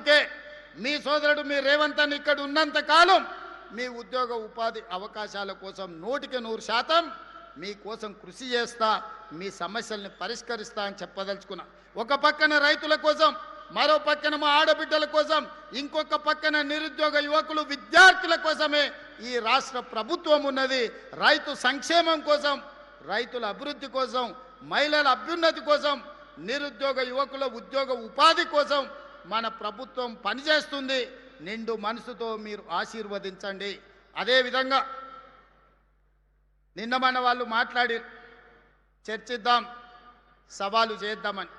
అందుకే మీ సోదరుడు మీ రేవంత్ అన్న ఇక్కడ ఉన్నంత కాలం మీ ఉద్యోగ ఉపాధి అవకాశాల కోసం 100% మీకోసం కృషి చేస్తా, మీ సమస్యల్ని పరిష్కరిస్తా అని చెప్పదలుచుకున్నా. ఒక పక్కన రైతుల కోసం, మరో పక్కన మా ఆడబిడ్డల కోసం, ఇంకొక పక్కన నిరుద్యోగ యువకులు విద్యార్థుల కోసమే ఈ రాష్ట్ర ప్రభుత్వం ఉన్నది. రైతు సంక్షేమం కోసం, రైతుల అభివృద్ధి కోసం, మహిళల అభ్యున్నతి కోసం, నిరుద్యోగ యువకుల ఉద్యోగ ఉపాధి కోసం మన ప్రభుత్వం పనిచేస్తుంది. నిండు మనసుతో మీరు ఆశీర్వదించండి. అదేవిధంగా నిన్న మన వాళ్ళు మాట్లాడి చర్చిద్దాం, సవాలు చేద్దామని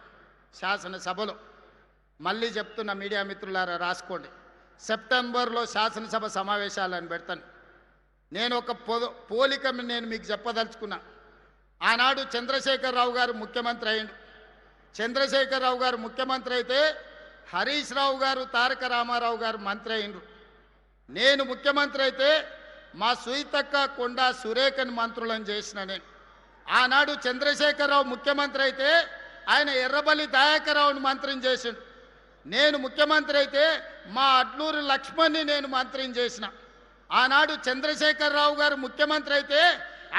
శాసనసభలో. మళ్ళీ చెప్తున్న మీడియా మిత్రులారా రాసుకోండి, సెప్టెంబర్లో శాసనసభ సమావేశాలను పెడతాను. నేను ఒక పోలిక నేను మీకు చెప్పదలుచుకున్నా. ఆనాడు చంద్రశేఖరరావు గారు ముఖ్యమంత్రి అయ్యిండు. చంద్రశేఖరరావు గారు ముఖ్యమంత్రి అయితే హరీష్ రావు గారు, తారక రామారావు గారు మంత్రి అయ్యిండ్రు. నేను ముఖ్యమంత్రి అయితే మా సుయితక్క, కొండా సురేఖని మంత్రులను చేసిన నేను. ఆనాడు చంద్రశేఖరరావు ముఖ్యమంత్రి అయితే ఆయన ఎర్రబల్లి దయాకర్రావుని మంత్రిని చేసిండు. నేను ముఖ్యమంత్రి అయితే మా అడ్లూరు లక్ష్మణ్ని నేను మంత్రిని చేసిన. ఆనాడు చంద్రశేఖరరావు గారు ముఖ్యమంత్రి అయితే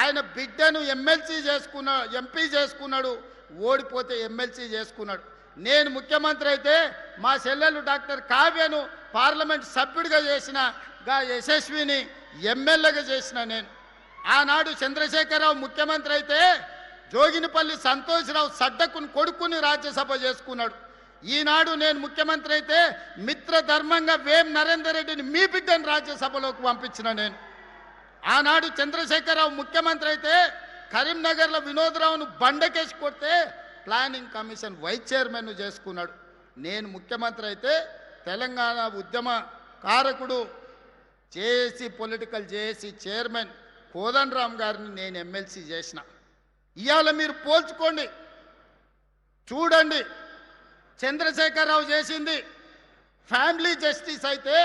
ఆయన బిడ్డను ఎంపీ చేసుకున్నాడు, ఓడిపోతే ఎమ్మెల్సీ చేసుకున్నాడు. నేను ముఖ్యమంత్రి అయితే మా చెల్లెలు డాక్టర్ కావ్యను పార్లమెంట్ సభ్యుడిగా చేసిన, యశస్విని ఎమ్మెల్యేగా చేసిన నేను. ఆనాడు చంద్రశేఖరరావు ముఖ్యమంత్రి అయితే జోగినిపల్లి సంతోష్రావు సడ్డకుని కొడుకుని రాజ్యసభ చేసుకున్నాడు. ఈనాడు నేను ముఖ్యమంత్రి అయితే మిత్రధర్మంగా వేం నరేందర్ రెడ్డిని మీ బిడ్డను రాజ్యసభలోకి పంపించిన నేను. ఆనాడు చంద్రశేఖరరావు ముఖ్యమంత్రి అయితే కరీంనగర్లో వినోద్రావును బండకేసి కొడితే ప్లానింగ్ కమిషన్ వైస్ చైర్మన్ చేసుకున్నాడు. నేను ముఖ్యమంత్రి అయితే తెలంగాణ ఉద్యమ కారకుడు JAC political JAC chairman Kodandaram గారిని నేను ఎమ్మెల్సీ చేసిన. ఇవాళ మీరు పోల్చుకోండి, చూడండి. చంద్రశేఖరరావు చేసింది ఫ్యామిలీ జస్టిస్ అయితే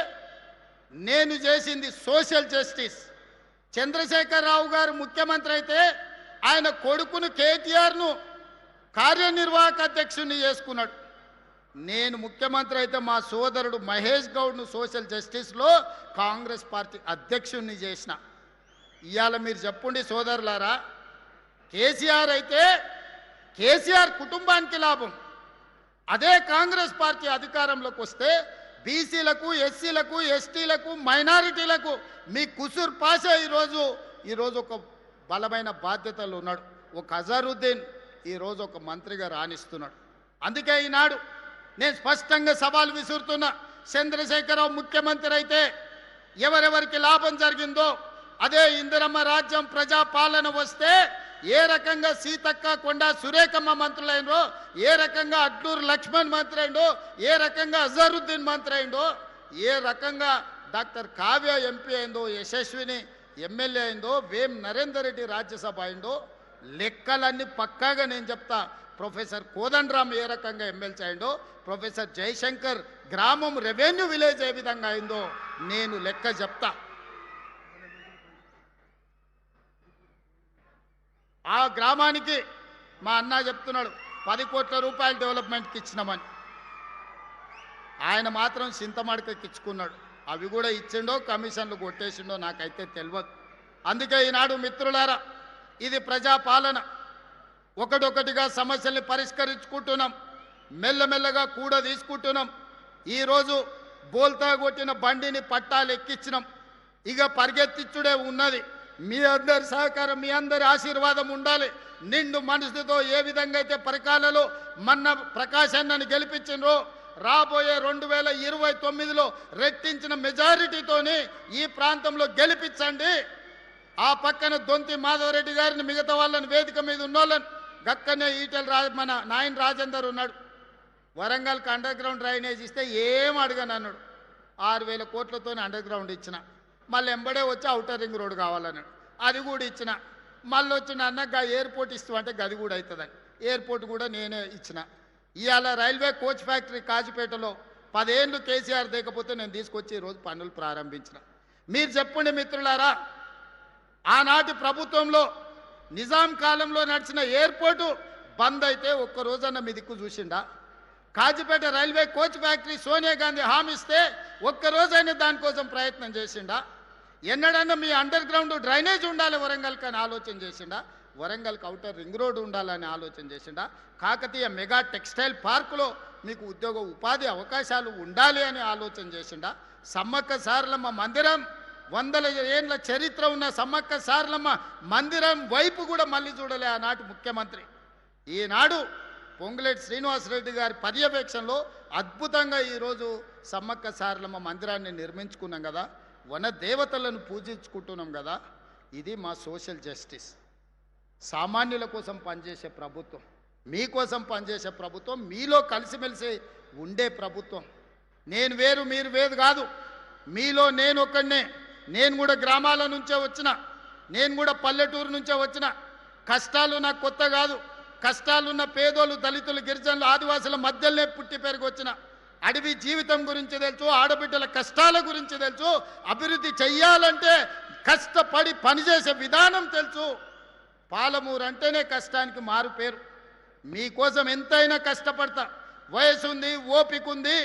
నేను చేసింది సోషల్ జస్టిస్. చంద్రశేఖరరావు గారు ముఖ్యమంత్రి అయితే ఆయన కొడుకును కేటీఆర్ను కార్యనిర్వాహక అధ్యక్షుడిని చేసుకున్నాడు. నేను ముఖ్యమంత్రి అయితే మా సోదరుడు మహేష్ గౌడ్ను సోషల్ జస్టిస్లో కాంగ్రెస్ పార్టీ అధ్యక్షుడిని చేసిన. ఇవాళ మీరు చెప్పండి సోదరులారా, కేసీఆర్ అయితే కేసీఆర్ కుటుంబానికి లాభం. అదే కాంగ్రెస్ పార్టీ అధికారంలోకి వస్తే బీసీలకు, ఎస్సీలకు, ఎస్టీలకు, మైనారిటీలకు మీ కుసూర్ పాషా ఈరోజు ఒక బలమైన బాధ్యతలు ఉన్నాడు. ఒక అజరుద్దీన్ ఈరోజు ఒక మంత్రిగా రాణిస్తున్నాడు. అందుకే ఈనాడు నేను స్పష్టంగా సవాల్ విసురుతున్నా. చంద్రశేఖరరావు ముఖ్యమంత్రి అయితే ఎవరెవరికి లాభం జరిగిందో అదే ఇందిరమ్మ రాజ్యం ప్రజాపాలన వస్తే ఏ రకంగా సీతక్క, కొండా సురేఖమ్మ మంత్రులైండో, ఏ రకంగా అడ్లూరు లక్ష్మణ్ మంత్రి అయిండో, ఏ రకంగా అజరుద్దీన్ మంత్రి అయిండో, ఏ రకంగా డాక్టర్ కావ్య ఎంపీ అయిందో, యశస్విని ఎమ్మెల్యే అయిందో, వేం నరేందర్ రెడ్డి రాజ్యసభ అయిందో లెక్కలన్నీ పక్కాగా నేను చెప్తా. ప్రొఫెసర్ కోదండరామ్ ఏ రకంగా ఎమ్మెల్సీ అయిందో, ప్రొఫెసర్ జయశంకర్ గ్రామం రెవెన్యూ విలేజ్ ఏ విధంగా అయిందో నేను లెక్క చెప్తా. ఆ గ్రామానికి మా అన్న చెప్తున్నాడు 10 కోట్ల రూపాయలు డెవలప్మెంట్కి ఇచ్చినామని. ఆయన మాత్రం చింతమడకకి ఇచ్చుకున్నాడు. అవి కూడా ఇచ్చిండో కమిషన్లు కొట్టేసిండో నాకైతే తెలియదు. అందుకే ఈనాడు మిత్రులారా, ఇది ప్రజాపాలన. ఒకటొకటిగా సమస్యల్ని పరిష్కరించుకుంటున్నాం, మెల్లమెల్లగా కూడా తీసుకుంటున్నాం. ఈరోజు బోల్తా కొట్టిన బండిని పట్టాలు ఎక్కించినాం, ఇక పరిగెత్తిచ్చుడే ఉన్నది. మీ అందరి సహకారం, మీ అందరి ఆశీర్వాదం ఉండాలి. నిండు మనసుతో ఏ విధంగా అయితే పరికాలలో మన్న ప్రకాశాన్ని గెలిపించిండ్రో రాబోయే 2029లో రెట్టించిన మెజారిటీతోని ఈ ప్రాంతంలో గెలిపించండి. ఆ పక్కన దొంతి మాధవరెడ్డి గారిని, మిగతా వాళ్ళని, వేదిక మీద ఉన్నోళ్ళని, గక్కనే మన నాయన రాజేందర్ ఉన్నాడు. వరంగల్కి అండర్ గ్రౌండ్ డ్రైనేజ్ ఇస్తే ఏం అడగను అన్నాడు. 6,000 కోట్లతో అండర్ గ్రౌండ్ ఇచ్చిన. మళ్ళీ ఎంబడే వచ్చి ఔటర్ రింగ్ రోడ్ కావాలన్నాడు, అది కూడా ఇచ్చిన. మళ్ళీ వచ్చిన అన్నగా ఎయిర్పోర్ట్ ఇస్తామంటే గది కూడా అవుతుందని ఎయిర్పోర్ట్ కూడా నేనే ఇచ్చిన. ఇవాళ రైల్వే కోచ్ ఫ్యాక్టరీ కాజుపేటలో 10 ఏళ్ళు కేసీఆర్ దిగకపోతే నేను తీసుకొచ్చి ఈరోజు పనులు ప్రారంభించిన. మీరు చెప్పండి మిత్రులారా, ఆనాటి ప్రభుత్వంలో నిజాం కాలంలో నడిచిన ఎయిర్పోర్టు బంద్ అయితే ఒక్కరోజన్న మీ దిక్కు చూసిండా? Kazipet railway coach factory Sonia Gandhi హామీ ఇస్తే ఒక్కరోజైనా దానికోసం ప్రయత్నం చేసిండా? ఎన్నడన్నా మీ అండర్ గ్రౌండ్ డ్రైనేజ్ ఉండాలి వరంగల్కి అని ఆలోచన చేసిండా? వరంగల్కి అవుటర్ రింగ్ రోడ్ ఉండాలని ఆలోచన చేసిండా? కాకతీయ మెగా టెక్స్టైల్ పార్కులో మీకు ఉద్యోగ ఉపాధి అవకాశాలు ఉండాలి అని ఆలోచన చేసిండా? సమ్మక్క సారలమ్మ మందిరం, వందల ఏళ్ళ చరిత్ర ఉన్న సమ్మక్క సారలమ్మ మందిరం వైపు కూడా మళ్ళీ చూడలే ఆనాటి ముఖ్యమంత్రి. ఈనాడు పొంగులేటి శ్రీనివాసరెడ్డి గారి పర్యవేక్షణలో అద్భుతంగా ఈరోజు సమ్మక్క సారలమ్మ మందిరాన్ని నిర్మించుకున్నాం కదా, వన దేవతలను పూజించుకుంటున్నాం కదా. ఇది మా సోషల్ జస్టిస్. సామాన్యుల కోసం పనిచేసే ప్రభుత్వం, మీకోసం పనిచేసే ప్రభుత్వం, మీలో కలిసిమెలిసి ఉండే ప్రభుత్వం. నేను వేరు మీరు వేరు కాదు, మీలో నేను ఒక్కడనే. నేను కూడా గ్రామాల నుంచే వచ్చిన, నేను కూడా పల్లెటూరు నుంచే వచ్చిన. కష్టాలు నాకు కొత్త కాదు. కష్టాలున్న పేదోళ్ళు, దళితులు, గిరిజనులు, ఆదివాసుల మధ్యలోనే పుట్టి పెరిగి వచ్చిన. అడవి జీవితం గురించి తెలుసు, ఆడబిడ్డల కష్టాల గురించి తెలుసు, అభివృద్ధి చెయ్యాలంటే కష్టపడి పనిచేసే విధానం తెలుసు. పాలమూరు అంటేనే కష్టానికి మారు పేరు. మీకోసం ఎంతైనా కష్టపడతా. వయసు ఉంది, ఓపిక ఉంది,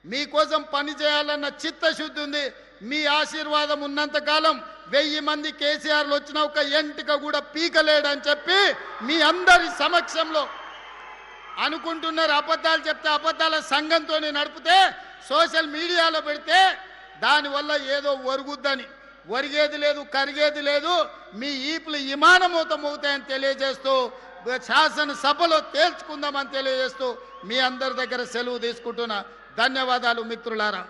మీకోసం పని చేయాలన్న చిత్తశుద్ధి ఉంది. మీ ఆశీర్వాదం ఉన్నంతకాలం 1000 మంది కేసీఆర్లు వచ్చిన ఒక ఎంటిక కూడా పీకలేడని చెప్పి మీ అందరి సమక్షంలో అనుకుంటున్నారు. అబద్ధాలు చెప్తే అబద్ధాల సంఘంతో నడిపితే సోషల్ మీడియాలో పెడితే దానివల్ల ఏదో ఒరుగుద్దని. ఒరిగేది లేదు, కరిగేది లేదు. మీ ఈపులు విమానమూతం అవుతాయని తెలియజేస్తూ, శాసనసభలో తేల్చుకుందామని తెలియజేస్తూ మీ అందరి దగ్గర సెలవు తీసుకుంటున్నా. ధన్యవాదాలు మిత్రులారా.